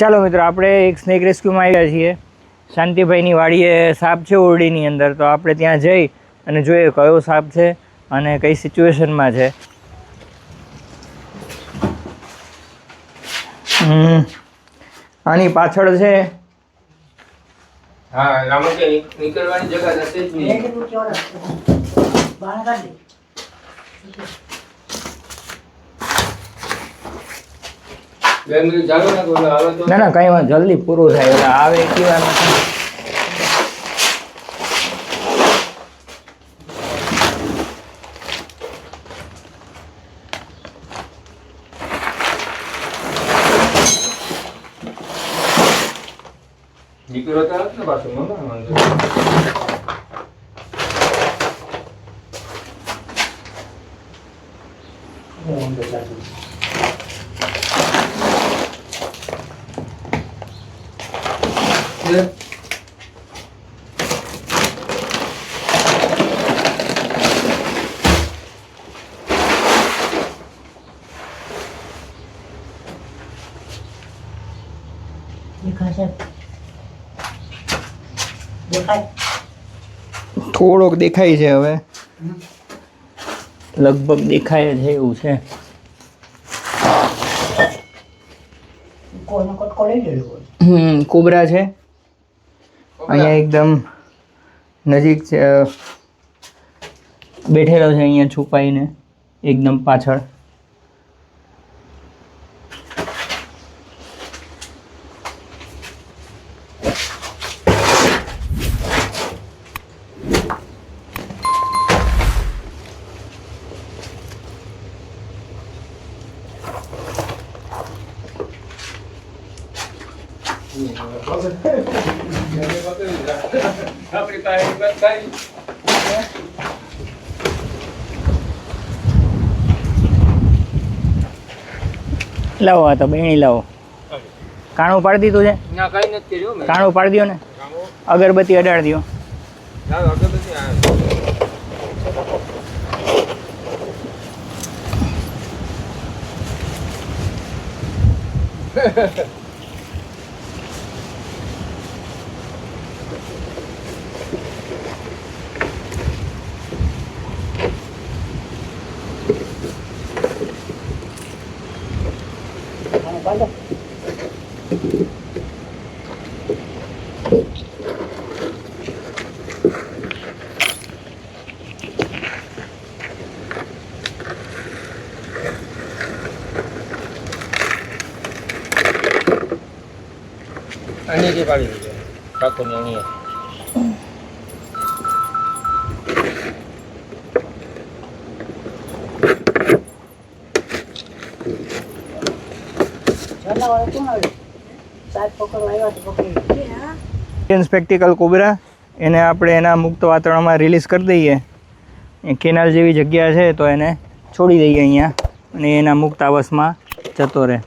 ચાલો મિત્રો, આપણે એક સ્નેક રેસ્ક્યુમાં આવ્યા છીએ. શાંતિભાઈની વાડીએ સાપ છે ઓરડીની અંદર, તો આપણે ત્યાં જઈ અને જોઈએ કયો સાપ છે અને કઈ સિચ્યુએશનમાં છે. આની પાછળ છે. હા, આમાં કે નીકળવાની જગ્યા નથી જ નહીં. ના ના, કઈ વાત, જલ્દી પૂરું થાય. એટલે આવે એટલી વાર નથી. દીકરો તો ને પાછું થોડોક દેખાય છે, હવે લગભગ દેખાય છે એવું છે. કોબરા છે અહીંયા એકદમ નજીક છે, બેઠેલો છે અહીંયા છુપાઈને એકદમ પાછળ. લાવો, આ તો બેણી લાવો. કાણું પાડી દીધું છે? ના, કઈ નથી કર્યું મેં. કાણું પાડી દો ને, અગરબત્તી અડાડી દો. ચાલો અગરબત્તી આ નીચે પાડી દીધો ઠાકોરની અહીંયા. સ્પેક્ટિકલ કોબરા, એને આપણે એના મુક્ત વાતાવરણમાં રિલીઝ કરી દઈએ. કેનાલ જેવી જગ્યા છે તો એને છોડી દઈએ અહીંયા, અને એના મુક્ત આવાસમાં જતો રહે.